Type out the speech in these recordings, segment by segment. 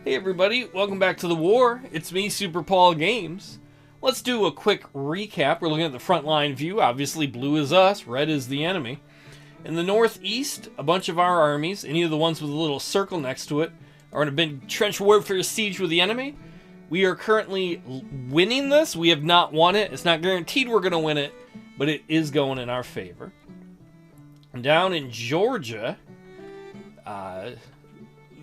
Hey everybody, welcome back to the war. It's me, Superpaulgames. Let's do a quick recap. We're looking at the front line view. Obviously, blue is us, red is the enemy. In the northeast, a bunch of our armies, any of the ones with a little circle next to it, are in a big trench warfare siege with the enemy. We are currently winning this. We have not won it. It's not guaranteed we're going to win it, but it is going in our favor. And down in Georgia,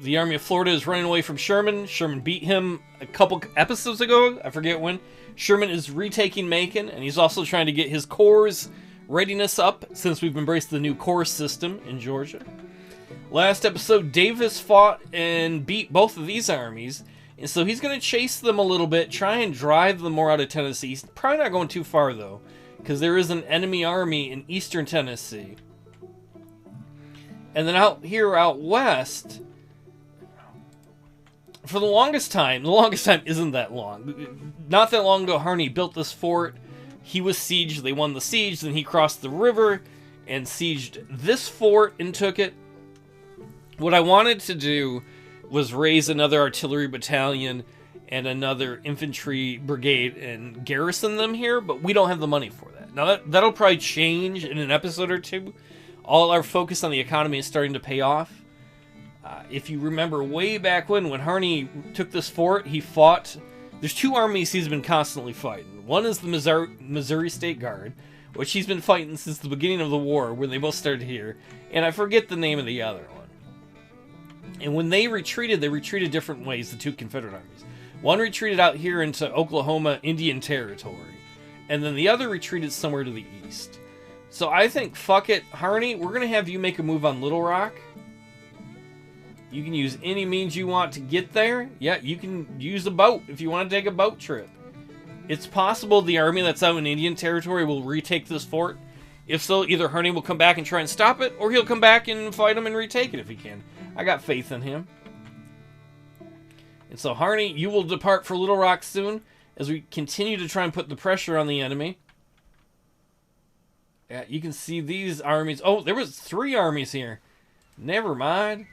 the Army of Florida is running away from Sherman. Sherman beat him a couple episodes ago. I forget when. Sherman is retaking Macon, and he's also trying to get his corps' readiness up since we've embraced the new corps system in Georgia. Last episode, Davis fought and beat both of these armies, and so he's going to chase them a little bit, try and drive them more out of Tennessee. He's probably not going too far, though, because there is an enemy army in eastern Tennessee. And then out west, for the longest time isn't that long. Not that long ago, Harney built this fort. He was sieged, they won the siege, then he crossed the river and sieged this fort and took it. What I wanted to do was raise another artillery battalion and another infantry brigade and garrison them here, but we don't have the money for that. Now that'll probably change in an episode or two. All our focus on the economy is starting to pay off. If you remember way back when Harney took this fort, he fought... There's two armies he's been constantly fighting. One is the Missouri State Guard, which he's been fighting since the beginning of the war, when they both started here. And I forget the name of the other one. And when they retreated different ways, the two Confederate armies. One retreated out here into Oklahoma Indian Territory, and then the other retreated somewhere to the east. So I think, fuck it, Harney, we're going to have you make a move on Little Rock. You can use any means you want to get there. Yeah, you can use a boat if you want to take a boat trip. It's possible the army that's out in Indian Territory will retake this fort. If so, either Harney will come back and try and stop it, or he'll come back and fight him and retake it if he can. I got faith in him. And so, Harney, you will depart for Little Rock soon as we continue to try and put the pressure on the enemy. Yeah, you can see these armies. Oh, there was 3 armies here. Never mind.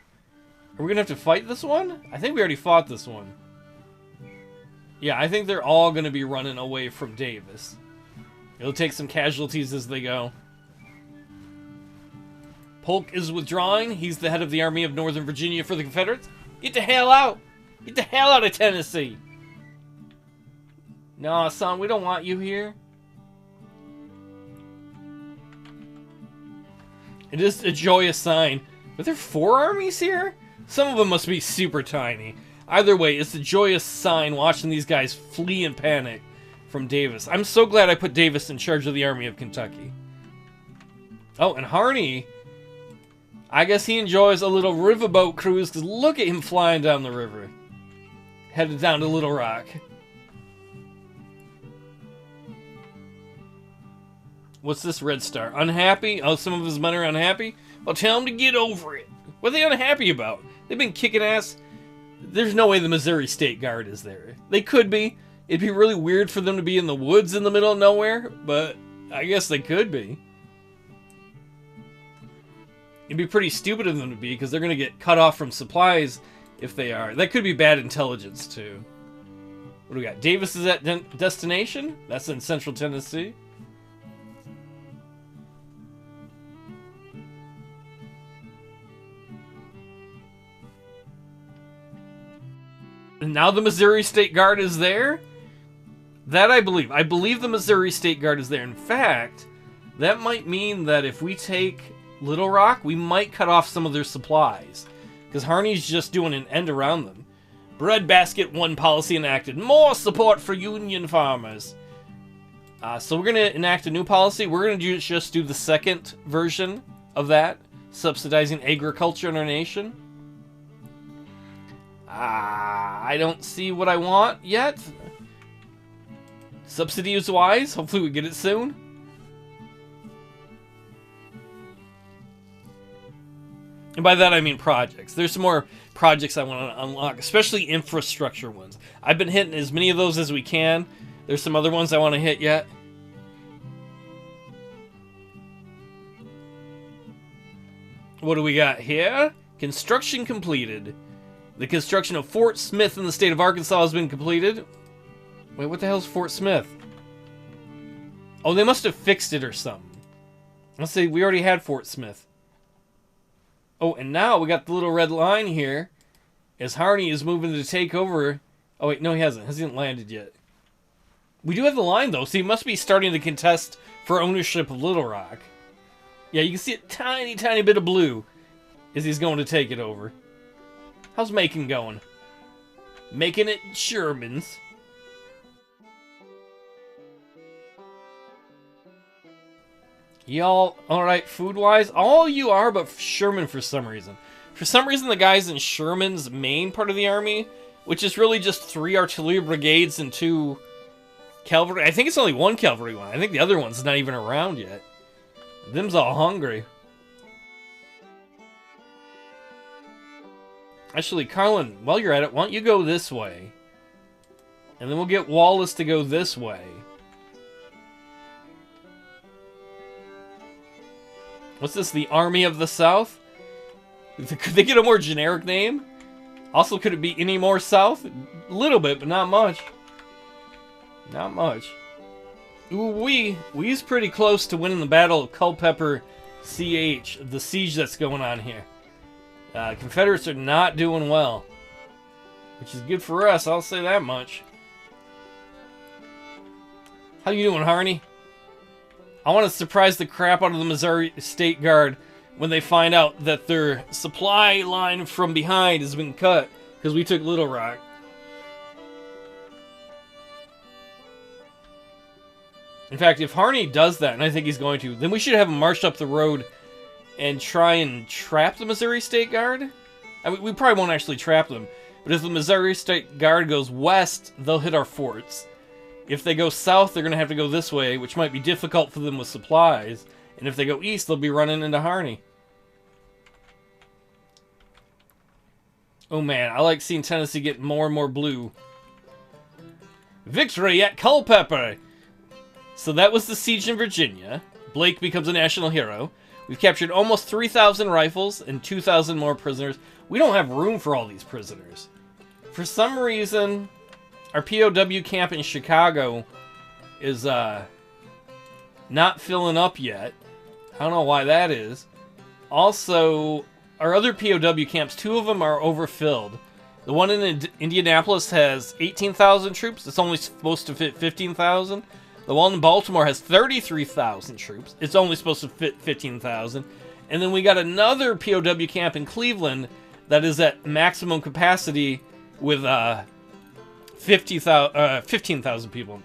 Are we going to have to fight this one? I think we already fought this one. Yeah, I think they're all going to be running away from Davis. It'll take some casualties as they go. Polk is withdrawing. He's the head of the Army of Northern Virginia for the Confederates. Get the hell out! Get the hell out of Tennessee! No, son, we don't want you here. It is a joyous sign. Are there 4 armies here? Some of them must be super tiny. Either way, it's a joyous sign watching these guys flee in panic from Davis. I'm so glad I put Davis in charge of the Army of Kentucky. Oh, and Harney, I guess he enjoys a little riverboat cruise, because look at him flying down the river. Headed down to Little Rock. What's this red star? Unhappy? Oh, some of his men are unhappy? Well, tell them to get over it. What are they unhappy about? They've been kicking ass. There's no way the Missouri State Guard is there. They could be. It'd be really weird for them to be in the woods in the middle of nowhere, but I guess they could be. It'd be pretty stupid of them to be, because they're going to get cut off from supplies if they are. That could be bad intelligence, too. What do we got? Davis is at destination? That's in central Tennessee. And now the Missouri State Guard is there? That I believe. I believe the Missouri State Guard is there. In fact, that might mean that if we take Little Rock, we might cut off some of their supplies. Because Harney's just doing an end around them. Breadbasket 1 policy enacted. More support for Union farmers. So we're going to enact a new policy. We're going to just do the second version of that. Subsidizing agriculture in our nation. I don't see what I want yet. Subsidies-wise, hopefully we get it soon. And by that I mean projects. There's some more projects I want to unlock, especially infrastructure ones. I've been hitting as many of those as we can. There's some other ones I want to hit yet. What do we got here? Construction completed. The construction of Fort Smith in the state of Arkansas has been completed. Wait, what the hell's Fort Smith? Oh, they must have fixed it or something. Let's see, we already had Fort Smith. Oh, and now we got the little red line here as Harney is moving to take over. Oh, wait, no, he hasn't. Hasn't landed yet. We do have the line, though, so he must be starting to contest for ownership of Little Rock. Yeah, you can see a tiny, tiny bit of blue as he's going to take it over. How's Macon going? Making it Sherman's. Y'all, alright, food-wise? All you are but Sherman for some reason. For some reason, the guys in Sherman's main part of the army, which is really just 3 artillery brigades and 2 cavalry. I think it's only 1 cavalry one. I think the other one's not even around yet. Them's all hungry. Actually, Carlin, while you're at it, why don't you go this way? And then we'll get Wallace to go this way. What's this, the Army of the South? Could they get a more generic name? Also, could it be any more south? A little bit, but not much. Not much. Ooh, we's pretty close to winning the Battle of Culpeper CH, the siege that's going on here. Confederates are not doing well. Which is good for us, I'll say that much. How you doing, Harney? I want to surprise the crap out of the Missouri State Guard when they find out that their supply line from behind has been cut because we took Little Rock. In fact, if Harney does that, and I think he's going to, then we should have him march up the road and try and trap the Missouri State Guard. I mean, we probably won't actually trap them, but if the Missouri State Guard goes west, they'll hit our forts. If they go south, they're going to have to go this way, which might be difficult for them with supplies. And if they go east, they'll be running into Harney. Oh man, I like seeing Tennessee get more and more blue. Victory at Culpeper! So that was the siege in Virginia. Blake becomes a national hero. We've captured almost 3,000 rifles and 2,000 more prisoners. We don't have room for all these prisoners. For some reason, our POW camp in Chicago is not filling up yet. I don't know why that is. Also, our other POW camps, 2 of them are overfilled. The one in Indianapolis has 18,000 troops. It's only supposed to fit 15,000. The one in Baltimore has 33,000 troops. It's only supposed to fit 15,000. And then we got another POW camp in Cleveland that is at maximum capacity with 15,000 people.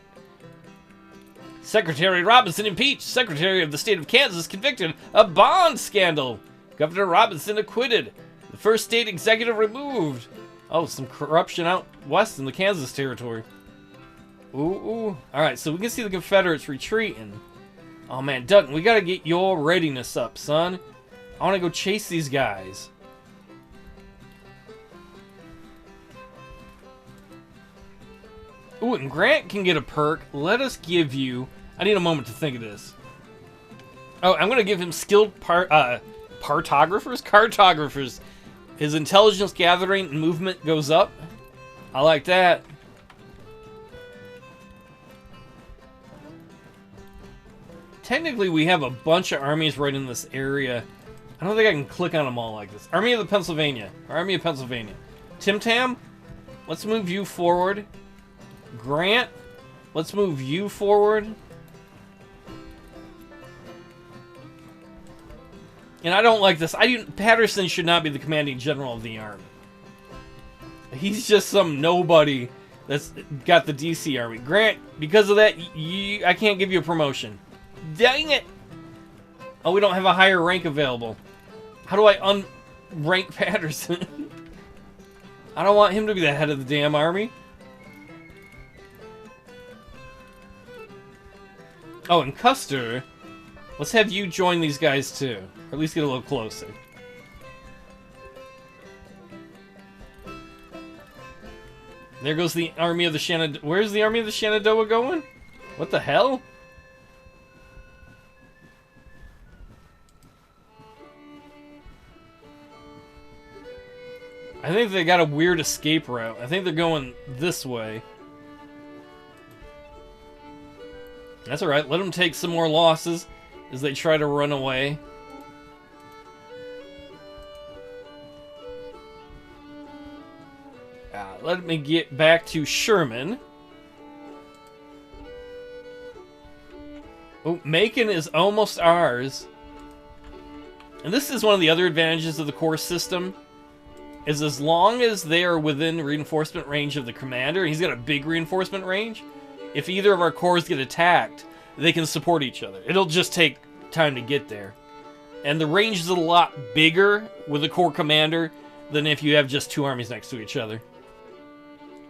Secretary Robinson impeached. Secretary of the State of Kansas convicted of bond scandal. Governor Robinson acquitted. The first state executive removed. Oh, some corruption out west in the Kansas territory. Ooh. Alright, so we can see the Confederates retreating. Oh man, Dutton, we gotta get your readiness up, son. I wanna go chase these guys. Ooh, and Grant can get a perk. Let us give you... I need a moment to think of this. Oh, I'm gonna give him skilled cartographers. His intelligence gathering and movement goes up. I like that. Technically, we have a bunch of armies right in this area. I don't think I can click on them all like this. Army of Pennsylvania. Tim Tam, let's move you forward. Grant, let's move you forward. And I don't like this. Patterson should not be the commanding general of the army. He's just some nobody that's got the DC army. Grant, because of that, I can't give you a promotion. Dang it! Oh, we don't have a higher rank available. How do I unrank Patterson? I don't want him to be the head of the damn army. Oh, and Custer, let's have you join these guys too. Or at least get a little closer. There goes the army of the Shenandoah. Where's the army of the Shenandoah going? What the hell? I think they got a weird escape route. I think they're going this way. That's alright. Let them take some more losses as they try to run away. Let me get back to Sherman. Oh, Macon is almost ours. And this is one of the other advantages of the core system, is as long as they are within reinforcement range of the commander, he's got a big reinforcement range, if either of our cores get attacked, they can support each other. It'll just take time to get there. And the range is a lot bigger with a core commander than if you have just two armies next to each other.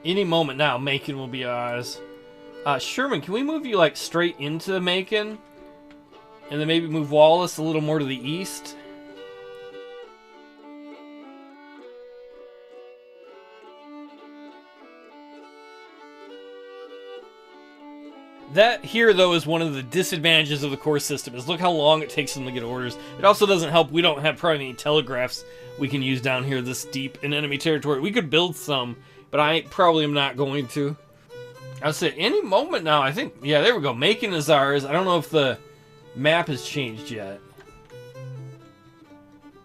Any moment now, Macon will be ours. Sherman, can we move you like straight into Macon? And then maybe move Wallace a little more to the east? That here, though, is one of the disadvantages of the core system, is look how long it takes them to get orders. It also doesn't help, we don't have probably any telegraphs we can use down here this deep in enemy territory. We could build some, but I probably am not going to. I'll say any moment now, I think, yeah, there we go. Macon is ours. I don't know if the map has changed yet.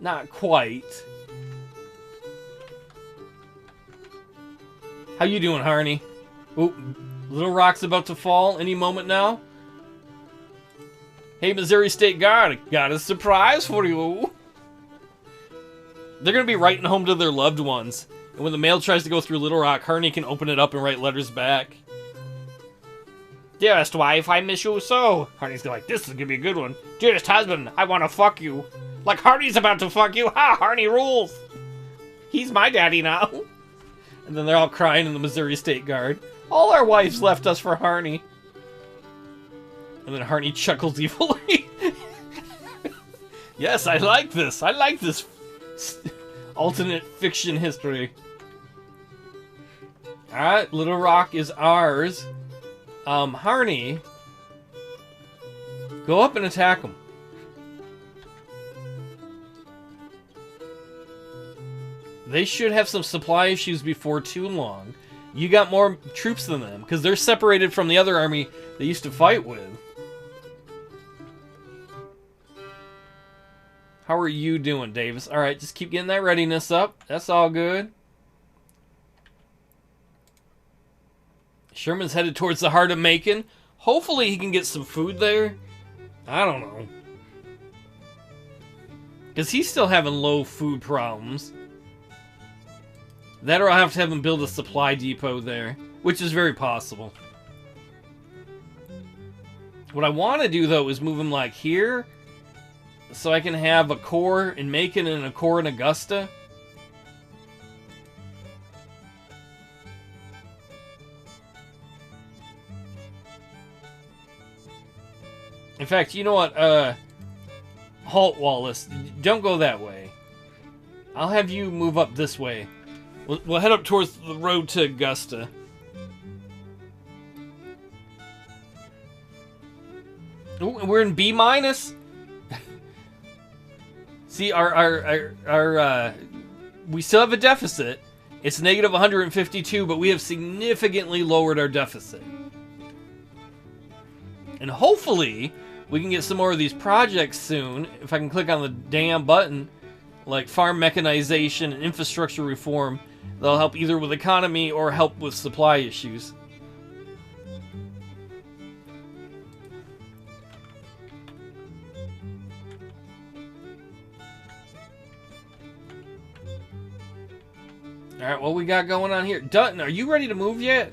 Not quite. How you doing, Harney? Ooh, Little Rock's about to fall any moment now. Hey, Missouri State Guard, got a surprise for you. They're going to be writing home to their loved ones. And when the mail tries to go through Little Rock, Harney can open it up and write letters back. Dearest wife, I miss you so. Harney's like, this is going to be a good one. Dearest husband, I want to fuck you. Like Harney's about to fuck you. Ha, Harney rules. He's my daddy now. And then they're all crying in the Missouri State Guard. All our wives left us for Harney. And then Harney chuckles evilly. Yes, I like this. I like this alternate fiction history. Alright, Little Rock is ours. Harney, go up and attack him. They should have some supply issues before too long. You got more troops than them, because they're separated from the other army they used to fight with. How are you doing, Davis? Alright, just keep getting that readiness up. That's all good. Sherman's headed towards the heart of Macon. Hopefully he can get some food there. I don't know. Because he's still having low food problems. That or I'll have to have him build a supply depot there, which is very possible. What I want to do, though, is move him like here, so I can have a core in Macon and a core in Augusta. In fact, you know what? Halt, Wallace. Don't go that way. I'll have you move up this way. We'll head up towards the road to Augusta. Ooh, we're in B minus. See, we still have a deficit. It's negative 152, but we have significantly lowered our deficit. And hopefully, we can get some more of these projects soon. If I can click on the damn button, like farm mechanization and infrastructure reform, that'll help either with economy or help with supply issues. Alright, what we got going on here? Dutton, are you ready to move yet?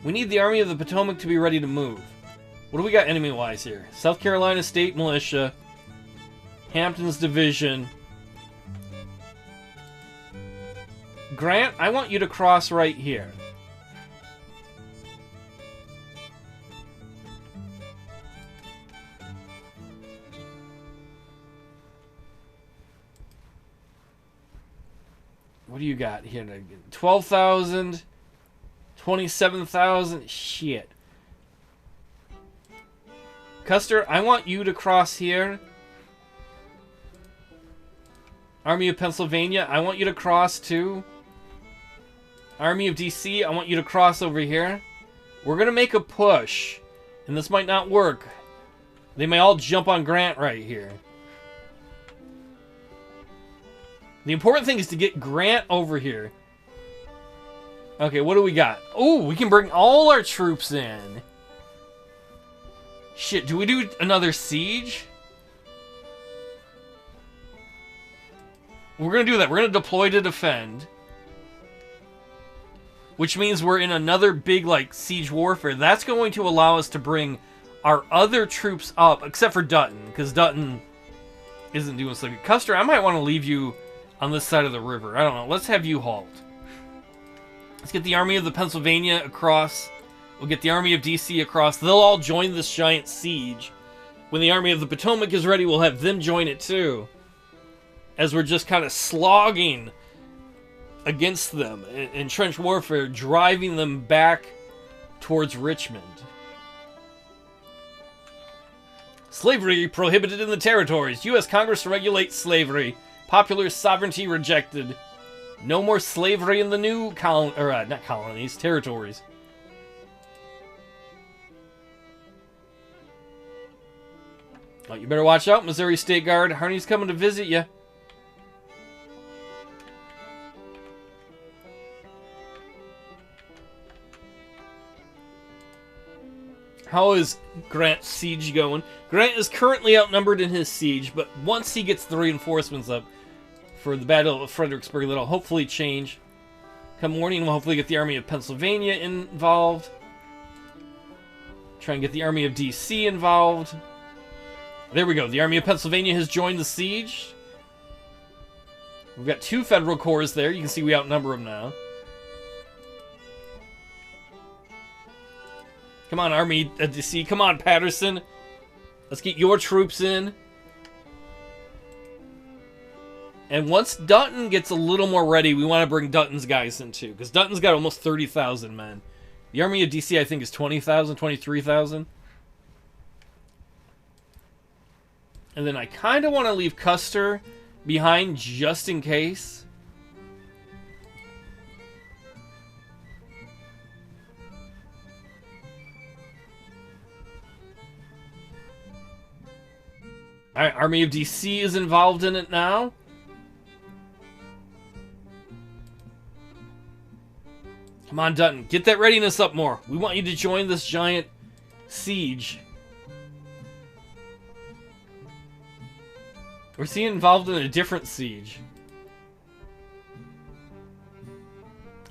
We need the Army of the Potomac to be ready to move. What do we got enemy-wise here? South Carolina State Militia, Hampton's Division. Grant, I want you to cross right here. What do you got here? 12,000, 27,000. Shit. Custer, I want you to cross here. Army of Pennsylvania, I want you to cross too. Army of DC, I want you to cross over here. We're going to make a push. And this might not work. They may all jump on Grant right here. The important thing is to get Grant over here. Okay, what do we got? Oh, we can bring all our troops in. Shit, do we do another siege? We're going to do that. We're going to deploy to defend. Which means we're in another big, like, siege warfare. That's going to allow us to bring our other troops up, except for Dutton, because Dutton isn't doing so good. Custer, I might want to leave you on this side of the river. I don't know. Let's have you halt. Let's get the Army of the Pennsylvania across. We'll get the Army of DC across. They'll all join this giant siege. When the Army of the Potomac is ready, we'll have them join it too. As we're just kind of slogging against them in trench warfare, driving them back towards Richmond. Slavery prohibited in the territories. U.S. Congress regulates slavery. Popular sovereignty rejected. No more slavery in the new not colonies, territories. Oh, you better watch out, Missouri State Guard. Harney's coming to visit you. How is Grant's siege going? Grant is currently outnumbered in his siege, but once he gets the reinforcements up for the Battle of Fredericksburg, that'll hopefully change. Come morning, we'll hopefully get the Army of Pennsylvania involved. Try and get the Army of DC involved. There we go. The Army of Pennsylvania has joined the siege. We've got 2 federal corps there. You can see we outnumber them now. Come on, Army of DC. Come on, Patterson. Let's get your troops in. And once Dutton gets a little more ready, we want to bring Dutton's guys in too. Because Dutton's got almost 30,000 men. The Army of DC, I think, is 20,000, 23,000. And then I kind of want to leave Custer behind just in case. Alright, Army of DC is involved in it now. Come on, Dutton. Get that readiness up more. We want you to join this giant siege. Or is he involved in a different siege?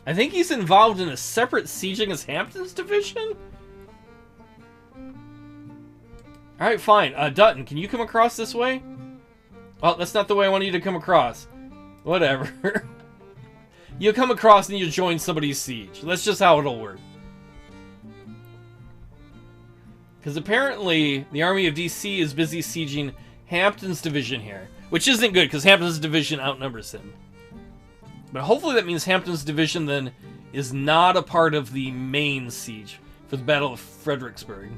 I think he's involved in a separate siege against Hampton's division? Alright, fine. Dutton, can you come across this way? Well, that's not the way I want you to come across. Whatever. You'll come across and you'll join somebody's siege. That's just how it'll work. Because apparently, the Army of DC is busy sieging Hampton's division here. Which isn't good, because Hampton's division outnumbers him. But hopefully that means Hampton's division then is not a part of the main siege for the Battle of Fredericksburg.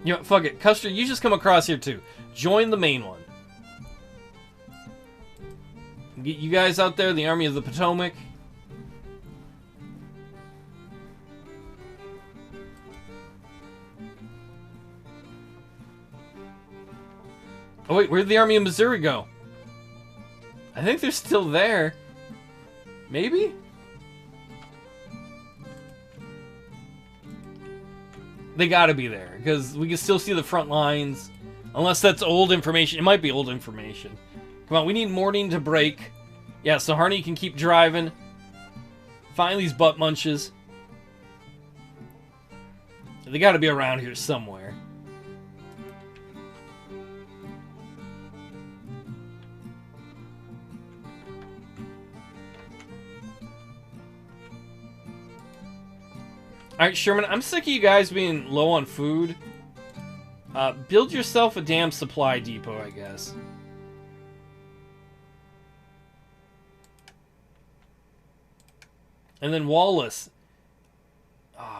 You know, fuck it. Custer, you just come across here too. Join the main one. Get you guys out there, the Army of the Potomac. Oh wait, where'd the Army of Missouri go? I think they're still there. Maybe? They gotta be there, because we can still see the front lines. Unless that's old information. It might be old information. Come on, we need morning to break. Yeah, so Harney can keep driving. Find these butt munches. They gotta be around here somewhere. Alright, Sherman, I'm sick of you guys being low on food. Build yourself a damn supply depot, I guess. And then Wallace.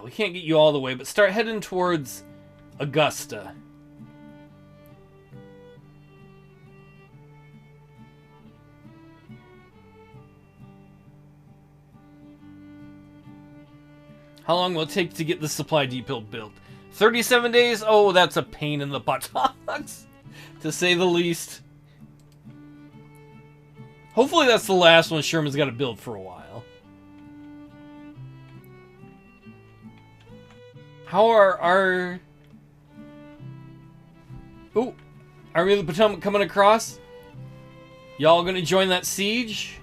We can't get you all the way, but start heading towards Augusta. How long will it take to get the supply depot built? 37 days? Oh, that's a pain in the buttocks, to say the least. Hopefully that's the last one Sherman's got to build for a while. How are our... Ooh, Army of the Potomac coming across? Y'all gonna join that siege?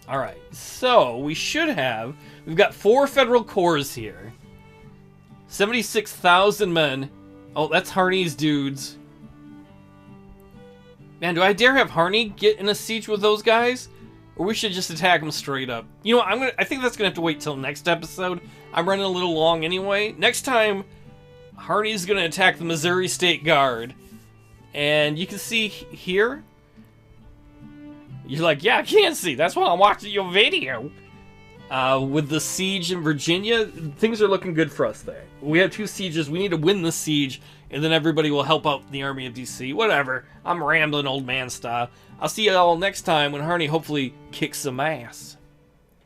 Alright, so we should have... We've got 4 federal corps here. 76,000 men. Oh, that's Harney's dudes. Man, do I dare have Harney get in a siege with those guys? Or we should just attack them straight up. You know what, I think that's gonna have to wait till next episode. I'm running a little long anyway. Next time, Harney's gonna attack the Missouri State Guard. And you can see here... You're like, yeah, I can see. That's why I'm watching your video. With the siege in Virginia, things are looking good for us there. We have 2 sieges. We need to win the siege, and then everybody will help out the Army of DC. Whatever. I'm rambling old man style. I'll see you all next time when Harney hopefully kicks some ass.